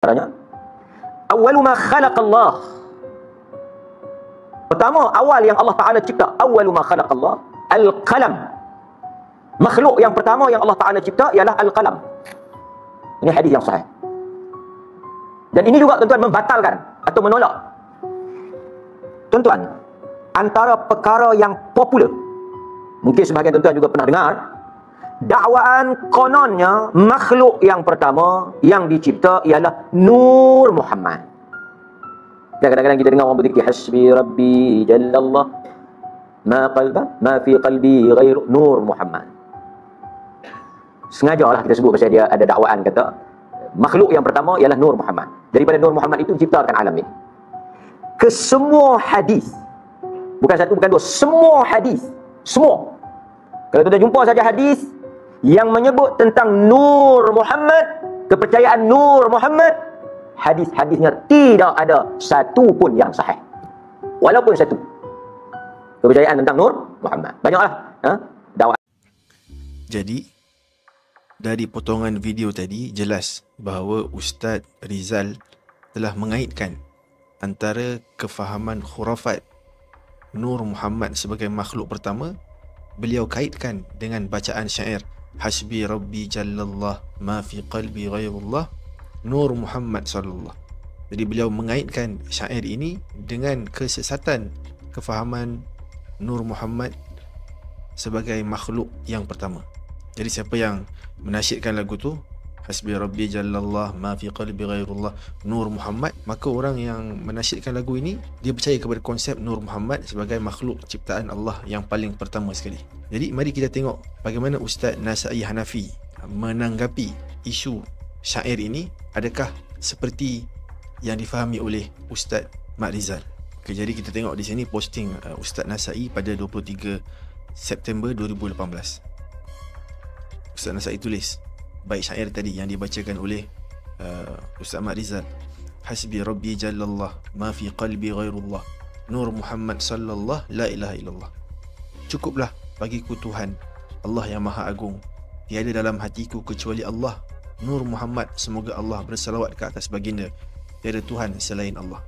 Caranya, awwalu ma khalaqallah. Pertama, awal yang Allah Ta'ala cipta, awwalu ma khalaqallah, al-qalam. Makhluk yang pertama yang Allah Ta'ala cipta ialah al-qalam. Ini hadis yang sahih. Dan ini juga tuan-tuan membatalkan atau menolak. Tuan-tuan, antara perkara yang popular, mungkin sebahagian tuan-tuan juga pernah dengar, dakwaan kononnya makhluk yang pertama yang dicipta ialah Nur Muhammad. Dan kadang-kadang kita dengar orang berzikir, hasbi rabbi jallallah ma fi qalbi ghairu Nur Muhammad. Sengajalah kita sebut pasal dia ada dakwaan kata makhluk yang pertama ialah Nur Muhammad. Daripada Nur Muhammad itu ciptakan alam ini. Kesemua hadis, bukan satu bukan dua, semua hadis, semua. Kalau kita jumpa saja hadis yang menyebut tentang Nur Muhammad, kepercayaan Nur Muhammad, hadis-hadisnya tidak ada satu pun yang sahih. Walaupun satu. Kepercayaan tentang Nur Muhammad. Banyaklah dakwah. Jadi dari potongan video tadi jelas bahawa Ustaz Rizal telah mengaitkan antara kefahaman khurafat Nur Muhammad sebagai makhluk pertama, beliau kaitkan dengan bacaan syair hasbi rabbi jallallah ma fi qalbi ghairullah Nur Muhammad sallallahu. Jadi beliau mengaitkan syair ini dengan kesesatan kefahaman Nur Muhammad sebagai makhluk yang pertama. Jadi siapa yang menasyidkan lagu tu hasbi rabbi jallallah ma fi qalbi ghairullah Nur Muhammad, maka orang yang menasyidkan lagu ini dia percaya kepada konsep Nur Muhammad sebagai makhluk ciptaan Allah yang paling pertama sekali. Jadi mari kita tengok bagaimana Ustaz Nasai Hanafi menanggapi isu syair ini. Adakah seperti yang difahami oleh Ustaz Mat Rizal? Okay, jadi kita tengok di sini posting Ustaz Nasai pada 23 September 2018. Ustaz Nasai tulis bait syair tadi yang dibacakan oleh Ustaz Mat Rizal, hasbi rabbi jallallah ma fi qalbi ghairullah Nur Muhammad sallallahu la ilaha illallah. Cukuplah bagiku Tuhan Allah yang Maha Agung, tiada dalam hatiku kecuali Allah Nur Muhammad, semoga Allah bersalawat ke atas baginda, tiada Tuhan selain Allah.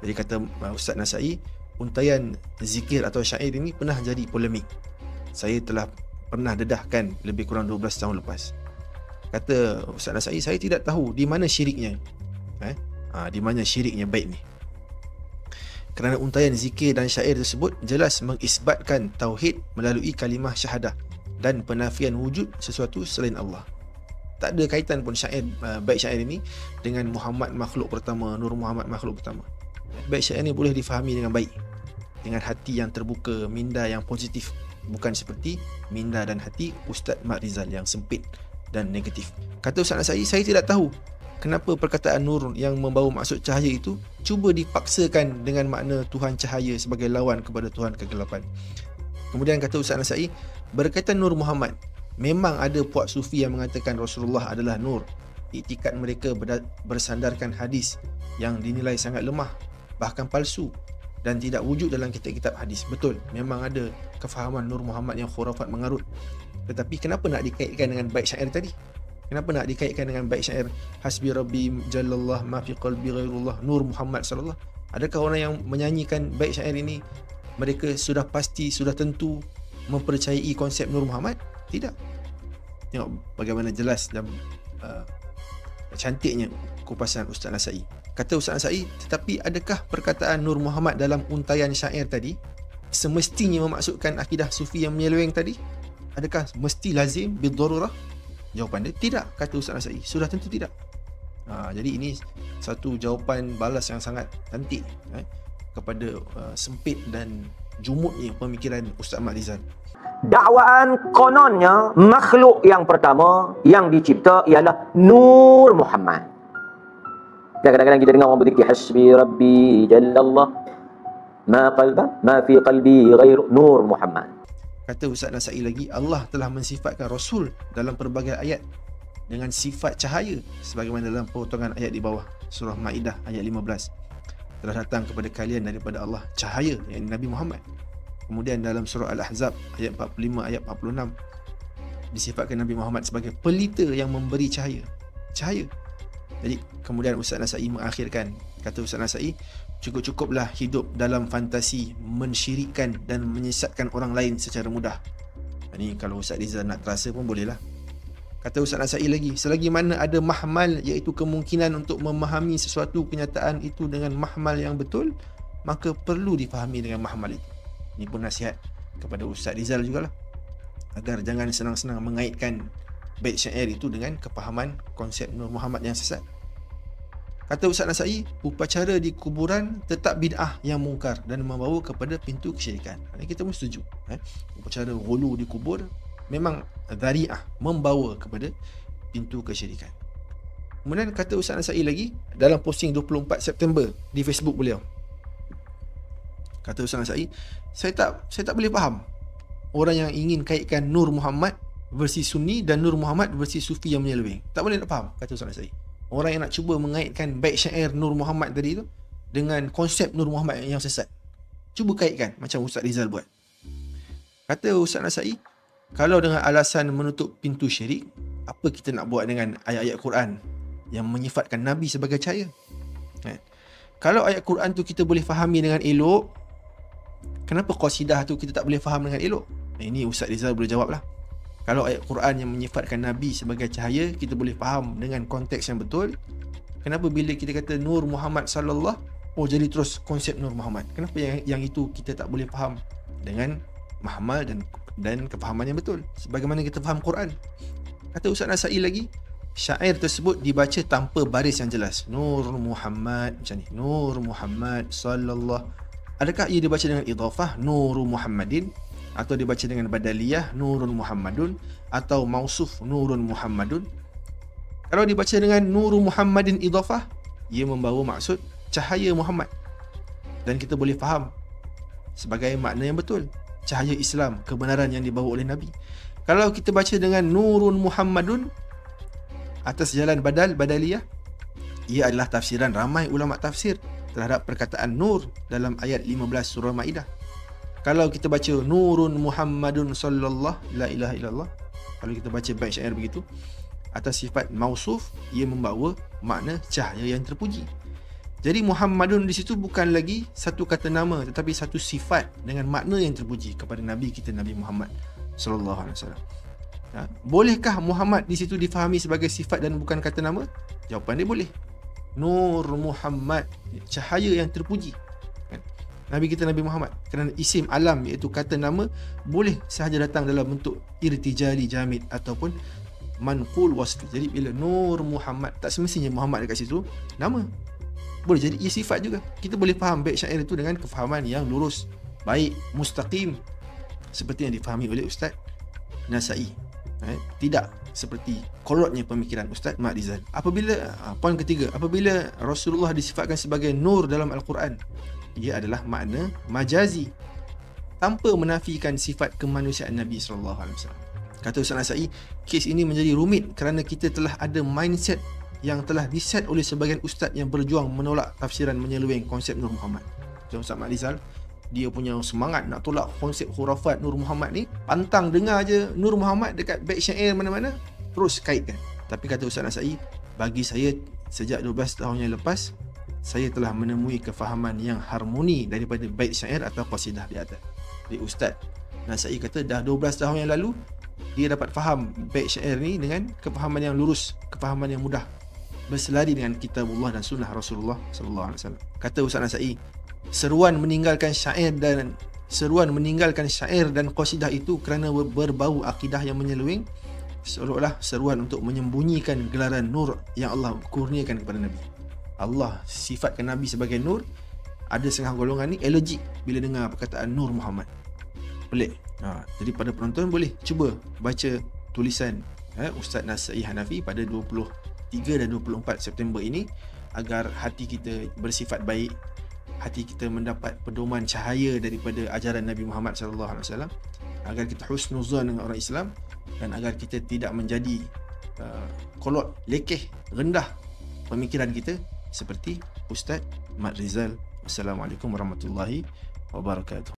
Jadi kata Ustaz Nasai, untaian zikir atau syair ini pernah jadi polemik. Saya telah pernah dedahkan lebih kurang 12 tahun lepas. Kata Ustaz Nasai, saya tidak tahu di mana syiriknya. Di mana syiriknya bait ni. Kerana untaian zikir dan syair tersebut jelas mengisbatkan tauhid melalui kalimah syahadah dan penafian wujud sesuatu selain Allah. Tak ada kaitan pun syair, bait syair ini dengan Muhammad makhluk pertama, Nur Muhammad makhluk pertama. Bait syair ini boleh difahami dengan baik, dengan hati yang terbuka, minda yang positif, bukan seperti minda dan hati Ustaz Mat Rizal yang sempit dan negatif. Kata Ustaz Nasai, saya tidak tahu kenapa perkataan nur yang membawa maksud cahaya itu cuba dipaksakan dengan makna Tuhan cahaya sebagai lawan kepada Tuhan kegelapan. Kemudian kata Ustaz Nasai, berkaitan Nur Muhammad, memang ada puak sufi yang mengatakan Rasulullah adalah nur. Iktikad mereka bersandarkan hadis yang dinilai sangat lemah, bahkan palsu dan tidak wujud dalam kitab-kitab hadis. Betul, memang ada kefahaman Nur Muhammad yang khurafat mengarut. Tetapi kenapa nak dikaitkan dengan bait syair tadi? Kenapa nak dikaitkan dengan bait syair hasbi rabbi jallallah ma fi qalbi ghairullah Nur Muhammad sallallahu? Adakah orang yang menyanyikan bait syair ini mereka sudah pasti, sudah tentu mempercayai konsep Nur Muhammad? Tidak. Tengok bagaimana jelas dan cantiknya kupasan Ustaz Nasai. Kata Ustaz Nasai, tetapi adakah perkataan Nur Muhammad dalam untaian syair tadi semestinya memaksudkan akidah sufi yang menyeleweng tadi? Adakah mesti lazim biddarurah? Jawapan dia tidak, kata Ustaz Nasai. Sudah tentu tidak. Jadi ini satu jawapan balas yang sangat cantik kepada sempit dan jumutnya pemikiran Ustaz Mat Rizal. Dakwaan kononnya makhluk yang pertama yang dicipta ialah Nur Muhammad. Dan kadang-kadang kita dengar orang berzikir hasbi rabbi jallallah ma fi qalbi ghairu Nur Muhammad. Kata Ustaz Nasai lagi, Allah telah mensifatkan Rasul dalam pelbagai ayat dengan sifat cahaya sebagaimana dalam potongan ayat di bawah surah Maidah ayat 15. Telah datang kepada kalian daripada Allah cahaya, yakni Nabi Muhammad. Kemudian dalam surah Al-Ahzab ayat 45 ayat 46 disifatkan Nabi Muhammad sebagai pelita yang memberi cahaya. Cahaya. Jadi kemudian Ustaz Nasai mengakhirkan, kata Ustaz Nasai, cukup-cukuplah hidup dalam fantasi mensyirikkan dan menyesatkan orang lain secara mudah. Ini kalau Ustaz Rizal nak terasa pun bolehlah. Kata Ustaz Nasai lagi, selagi mana ada mahmal, iaitu kemungkinan untuk memahami sesuatu kenyataan itu dengan mahmal yang betul, maka perlu difahami dengan mahmal itu. Ini pun nasihat kepada Ustaz Rizal jugalah, agar jangan senang-senang mengaitkan bait syair itu dengan kepahaman konsep Nur Muhammad yang sesat. Kata Ustaz Nasai, upacara di kuburan tetap bid'ah yang mungkar dan membawa kepada pintu kesyirikan. Ini kita pun setuju. Upacara ghulu di kubur memang dhari'ah, membawa kepada pintu kesyirikan. Kemudian kata Ustaz Nasai lagi dalam posting 24 September di Facebook beliau. Kata Ustaz Nasai, saya tak boleh faham orang yang ingin kaitkan Nur Muhammad versi Sunni dan Nur Muhammad versi Sufi yang menyeleweng. Tak boleh nak faham, kata Ustaz Nasai. Orang yang nak cuba mengaitkan bait syair Nur Muhammad tadi tu dengan konsep Nur Muhammad yang sesat, cuba kaitkan macam Ustaz Rizal buat. Kata Ustaz Nasai, kalau dengan alasan menutup pintu syirik, apa kita nak buat dengan ayat-ayat Quran yang menyifatkan Nabi sebagai cahaya? Kalau ayat Quran tu kita boleh fahami dengan elok, kenapa qasidah tu kita tak boleh faham dengan elok? Ini Ustaz Rizal boleh jawab lah. Kalau ayat Quran yang menyifatkan Nabi sebagai cahaya kita boleh faham dengan konteks yang betul, kenapa bila kita kata Nur Muhammad sallallahu, jadi terus konsep Nur Muhammad? Kenapa yang itu kita tak boleh faham dengan mahmal dan kefahaman yang betul sebagaimana kita faham Quran? Kata Ustaz Nasai lagi, syair tersebut dibaca tanpa baris yang jelas. Nur Muhammad macam ni, Nur Muhammad sallallahu. Adakah ia dibaca dengan idhafah Nur Muhammadin, atau dibaca dengan badaliyah Nurun Muhammadun, atau mausuf Nurun Muhammadun? Kalau dibaca dengan Nurul Muhammadin idhafah, ia membawa maksud cahaya Muhammad, dan kita boleh faham sebagai makna yang betul, cahaya Islam, kebenaran yang dibawa oleh Nabi. Kalau kita baca dengan Nurun Muhammadun atas jalan badaliyah, ia adalah tafsiran ramai ulama tafsir terhadap perkataan Nur dalam ayat 15 surah Maidah. Kalau kita baca Nurun Muhammadun sallallahu la ilaha illallah, kalau kita baca bait syair begitu atas sifat mausuf, ia membawa makna cahaya yang terpuji. Jadi Muhammadun di situ bukan lagi satu kata nama, tetapi satu sifat dengan makna yang terpuji kepada Nabi kita, Nabi Muhammad sallallahu alaihi wasallam. Bolehkah Muhammad di situ difahami sebagai sifat dan bukan kata nama? Jawapan dia boleh. Nur Muhammad, cahaya yang terpuji. Nabi kita Nabi Muhammad, kerana isim alam iaitu kata nama boleh sahaja datang dalam bentuk irtijali jamid ataupun manqul wasfi. Jadi bila Nur Muhammad, tak semestinya Muhammad dekat situ nama, boleh jadi ia sifat juga. Kita boleh faham bait syair itu dengan kefahaman yang lurus, baik, mustaqim, seperti yang difahami oleh Ustaz Nasai. Tidak seperti kolotnya pemikiran Ustaz Mat Rizal. Poin ketiga, apabila Rasulullah disifatkan sebagai nur dalam Al-Quran, ia adalah makna majazi tanpa menafikan sifat kemanusiaan Nabi SAW. Kata Ustaz Nasai, kes ini menjadi rumit kerana kita telah ada mindset yang telah diset oleh sebagian ustaz yang berjuang menolak tafsiran menyeleweng konsep Nur Muhammad. Macam Ustaz Mat Rizal, dia punya semangat nak tolak konsep khurafat Nur Muhammad ni, pantang dengar je Nur Muhammad dekat bait syair mana-mana, terus kaitkan. Tapi kata Ustaz Nasai, bagi saya sejak 12 tahun yang lepas, saya telah menemui kefahaman yang harmoni daripada bait syair atau qasidah di atas. Jadi Ustaz Nasai kata dah 12 tahun yang lalu dia dapat faham bait syair ni dengan kefahaman yang lurus, kefahaman yang mudah, berselari dengan kitabullah dan sunnah Rasulullah sallallahu alaihi wasallam. Kata Ustaz Nasai, seruan meninggalkan syair dan qasidah itu kerana berbau akidah yang menyeleweng, seolah-olah seruan untuk menyembunyikan gelaran nur yang Allah kurniakan kepada Nabi. Allah sifatkan Nabi sebagai nur. Ada setengah golongan ni allergic bila dengar perkataan Nur Muhammad. Pelik. Jadi pada penonton boleh cuba baca tulisan Ustaz Nasai Hanafi pada 23 dan 24 September ini, agar hati kita bersifat baik, hati kita mendapat pedoman cahaya daripada ajaran Nabi Muhammad SAW, agar kita husnuzan dengan orang Islam, dan agar kita tidak menjadi kolot, lekeh, rendah pemikiran kita seperti Ustaz Mat Rizal. Wassalamualaikum warahmatullahi wabarakatuh.